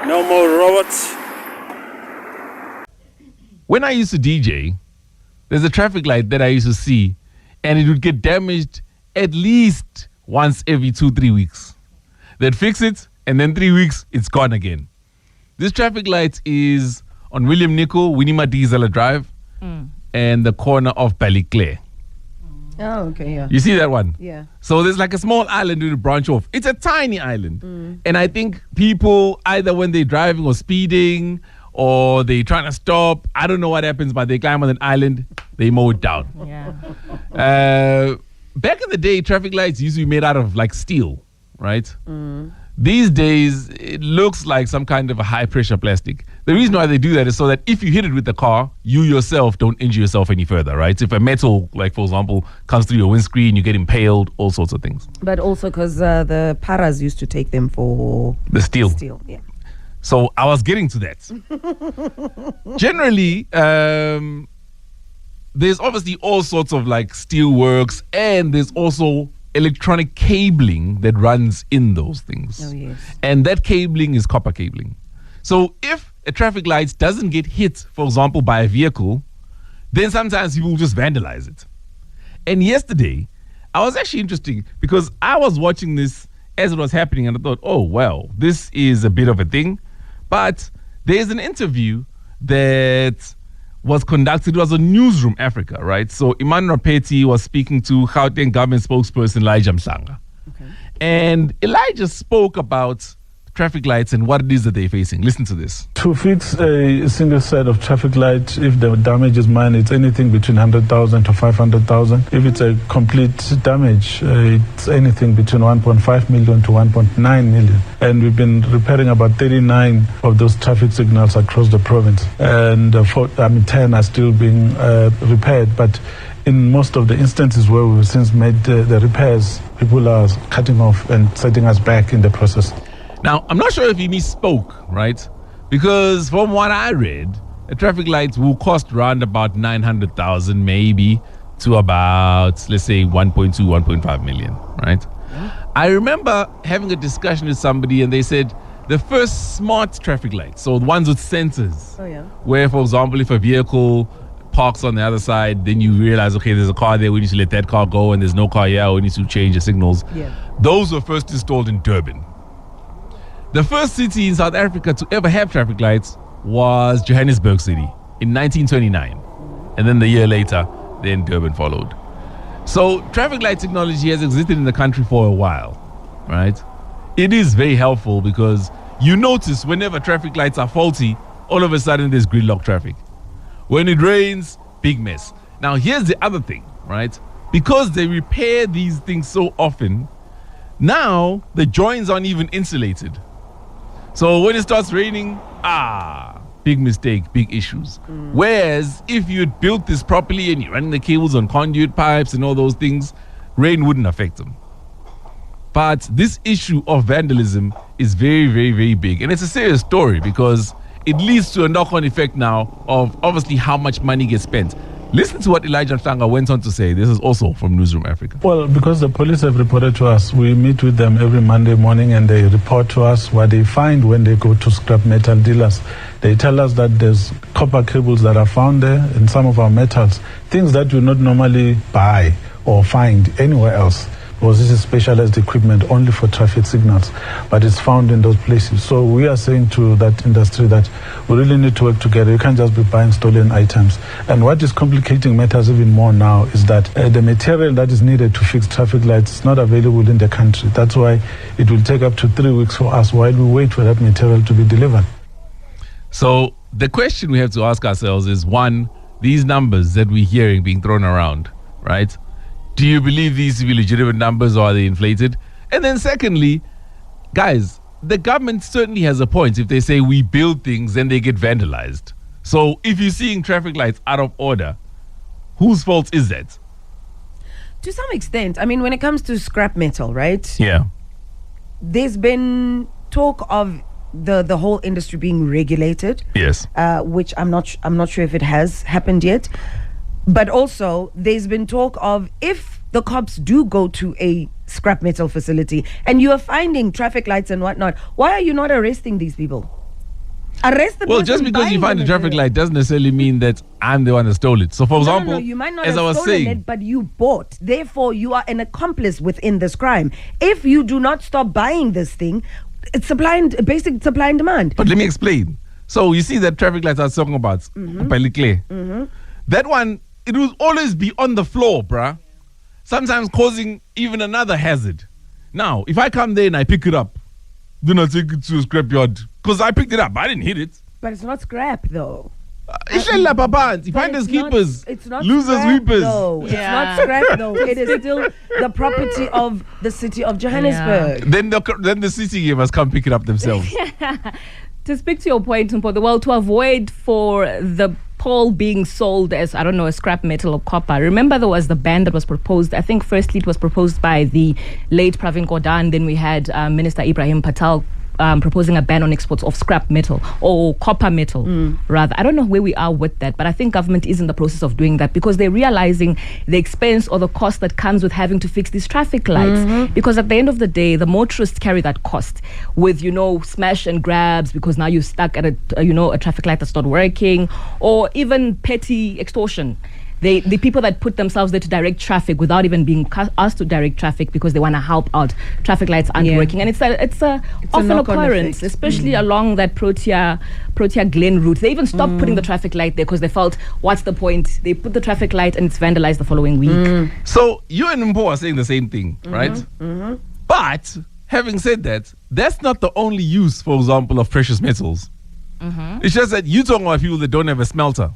No more robots. When I used to DJ, there's a traffic light that I used to see, and it would get damaged at least once every 2-3 weeks. They'd fix it, and then 3 weeks, it's gone again. This traffic light is on William Nicol, Winnie Madizela Drive, and the corner of Ballyclare. Oh, okay, yeah. You see that one? Yeah. So there's like a small island with a branch off. It's a tiny island. And I think people, either when they're driving or speeding, or they're trying to stop, I don't know what happens, but they climb on an island, they mow it down. Yeah. Back in the day, traffic lights used to be made out of like steel, right? These days, it looks like some kind of a high-pressure plastic. The reason why they do that is so that if you hit it with the car, you yourself don't injure yourself any further, right? If a metal, like for example, comes through your windscreen, you get impaled, all sorts of things. But also because the paras used to take them for The steel. steel. Yeah. So I was getting to that. Generally, there's obviously all sorts of like steel works, and there's also electronic cabling that runs in those things. Oh, yes. And that cabling is copper cabling. So if a traffic light doesn't get hit, for example, by a vehicle, then sometimes people will just vandalize it. And yesterday, I was actually interesting because I was watching this as it was happening, and I thought, oh, well, this is a bit of a thing. But there's an interview that was conducted. It was on Newsroom Africa, right? So Iman Rapeti was speaking to Gauteng government spokesperson Elijah Mhlanga. Okay. And Elijah spoke about traffic lights and what it is that they're facing. Listen to this. To fix a single set of traffic lights, if the damage is minor, it's anything between 100,000 to 500,000. If it's a complete damage, it's anything between 1.5 million to 1.9 million. And we've been repairing about 39 of those traffic signals across the province. And 10 are still being repaired. But in most of the instances where we've since made the repairs, people are cutting off and setting us back in the process. Now, I'm not sure if he misspoke, right? Because from what I read, a traffic light will cost around about 900,000 maybe to about, let's say, 1.2, 1.5 million, right? Yeah. I remember having a discussion with somebody and they said the first smart traffic lights, so the ones with sensors, where, for example, if a vehicle parks on the other side, then you realize, okay, there's a car there, we need to let that car go, and there's no car here, we need to change the signals. Yeah. Those were first installed in Durban. The first city in South Africa to ever have traffic lights was Johannesburg City in 1929. And then the year later, then Durban followed. So traffic light technology has existed in the country for a while, right? It is very helpful because you notice whenever traffic lights are faulty, all of a sudden there's gridlock traffic. When it rains, big mess. Now here's the other thing, right? Because they repair these things so often, now the joints aren't even insulated. So when it starts raining, big mistake, big issues. Whereas if you had built this properly and you're running the cables on conduit pipes and all those things, rain wouldn't affect them. But this issue of vandalism is very, very, very big. And it's a serious story because it leads to a knock-on effect now of obviously how much money gets spent. Listen to what Elijah Mhlanga went on to say. This is also from Newsroom Africa. Well, because the police have reported to us, we meet with them every Monday morning and they report to us what they find when they go to scrap metal dealers. They tell us that there's copper cables that are found there in some of our metals, things that you not normally buy or find anywhere else. Because this is specialized equipment only for traffic signals, but it's found in those places. So we are saying to that industry that we really need to work together. You can't just be buying stolen items. And what is complicating matters even more now is that the material that is needed to fix traffic lights is not available in the country. That's why it will take up to 3 weeks for us while we wait for that material to be delivered. So the question we have to ask ourselves is, one, these numbers that we're hearing being thrown around, right? Do you believe these to be legitimate numbers or are they inflated? And then secondly, guys, the government certainly has a point if they say we build things and they get vandalized. So if you're seeing traffic lights out of order, whose fault is that? To some extent. I mean, when it comes to scrap metal, right? Yeah. There's been talk of the whole industry being regulated. Yes. Which I'm not sure if it has happened yet. But also, there's been talk of if the cops do go to a scrap metal facility and you are finding traffic lights and whatnot, why are you not arresting these people? Arrest the Well, person just because you buying find the a traffic light doesn't necessarily mean that I'm the one that stole it. So, for example, No, you might not as have I was stolen saying, it, but you bought. Therefore, you are an accomplice within this crime. If you do not stop buying this thing, it's basic supply and demand. but let me explain. So, you see that traffic lights I was talking about, that one, it will always be on the floor, bruh. Sometimes causing even another hazard. Now, if I come there and I pick it up, do not take it to a scrapyard because I picked it up. I didn't hit it. But it's not scrap, though. Finders keepers, It's not losers scrap, weepers. though. It's not scrap, though. It is still the property of the city of Johannesburg. Then the city must come pick it up themselves. To speak to your point, Mpo, well, to avoid for the pole being sold as, I don't know, a scrap metal or copper. Remember there was the ban that was proposed. I think firstly it was proposed by the late Pravin Gordhan. Then we had Minister Ibrahim Patel proposing a ban on exports of scrap metal or copper metal, rather. I don't know where we are with that, but I think government is in the process of doing that because they're realizing the expense or the cost that comes with having to fix these traffic lights. Because at the end of the day, the motorists carry that cost with, smash and grabs because now you're stuck at a traffic light that's not working, or even petty extortion. The people that put themselves there to direct traffic without even being asked to direct traffic because they want to help out, traffic lights aren't working, and it's a often occurrence, especially along that Protea Glen route. They even stopped putting the traffic light there because they felt, what's the point? They put the traffic light and it's vandalized the following week. So you and Mpo are saying the same thing, right? But having said that, that's not the only use, for example, of precious metals. It's just that you're talking about people that don't have a smelter,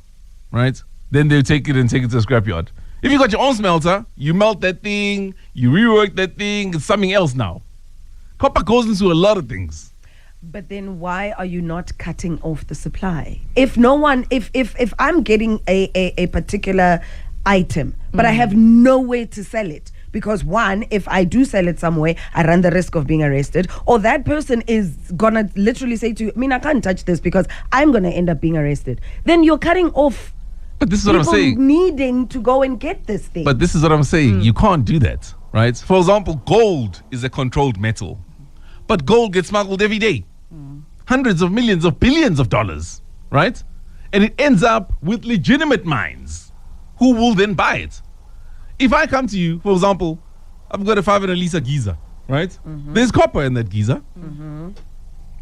right? Then they'll take it to the scrapyard. If you got your own smelter, you melt that thing, you rework that thing, it's something else now. Copper goes into a lot of things. But then why are you not cutting off the supply? If no one, if I'm getting a particular item, but I have nowhere to sell it, because one, if I do sell it somewhere, I run the risk of being arrested, or that person is gonna literally say to you, I can't touch this because I'm gonna end up being arrested. Then you're cutting off But this is what I'm saying. needing to go and get this thing. But this is what I'm saying. You can't do that, right? For example, gold is a controlled metal. But gold gets smuggled every day. Hundreds of millions of billions of dollars, right? And it ends up with legitimate mines who will then buy it. If I come to you, for example, I've got a 500 liter geyser, right? There's copper in that geyser.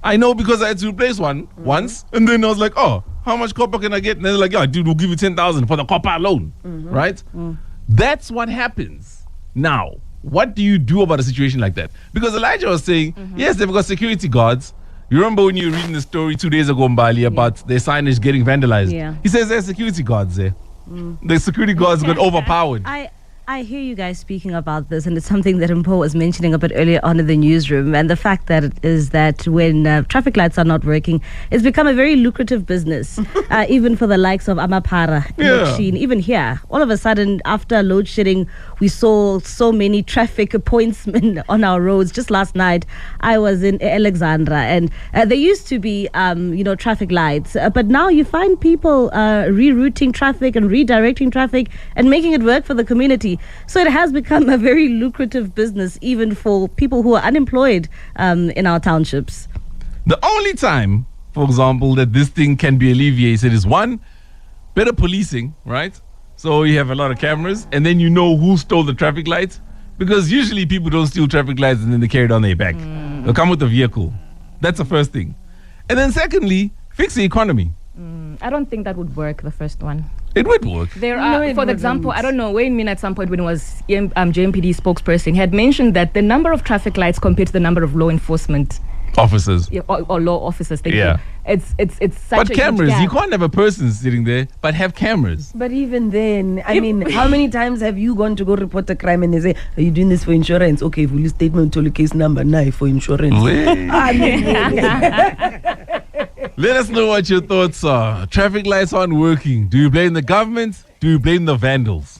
I know because I had to replace one once, and then I was like, oh, how much copper can I get? And they're like, yeah, dude, we'll give you 10,000 for the copper alone, right? That's what happens. Now, what do you do about a situation like that? Because Elijah was saying, yes, they've got security guards. You remember when you were reading the story 2 days ago in Bali about their signage getting vandalized? Yeah. He says there's security guards there. The security guards got overpowered. I hear you guys speaking about this, and it's something that Mpo was mentioning a bit earlier on in the newsroom. And the fact that it is that when traffic lights are not working, it's become a very lucrative business, even for the likes of Amapara, Machine. Even here, all of a sudden, after load shedding, we saw so many traffic pointsmen on our roads. Just last night, I was in Alexandra, and there used to be, traffic lights, but now you find people rerouting traffic and redirecting traffic and making it work for the community. So it has become a very lucrative business, even for people who are unemployed in our townships. The only time, for example, that this thing can be alleviated is one, better policing, right? So you have a lot of cameras, and then you know who stole the traffic lights, because usually people don't steal traffic lights and then they carry it on their back. They'll come with a vehicle. That's the first thing. And then secondly, fix the economy. I don't think that would work, the first one. It would work. There are, for example, I don't know, Wayne Min at some point when he was JMPD spokesperson had mentioned that the number of traffic lights compared to the number of law enforcement officers or law officers, it's such but a cameras, huge gap. you can't have a person sitting there, but have cameras. But even then, I mean, how many times have you gone to go report a crime and they say, are you doing this for insurance? Okay, police statement, told case number 9 for insurance. I mean, let us know what your thoughts are. Traffic lights aren't working. Do you blame the government? Do you blame the vandals?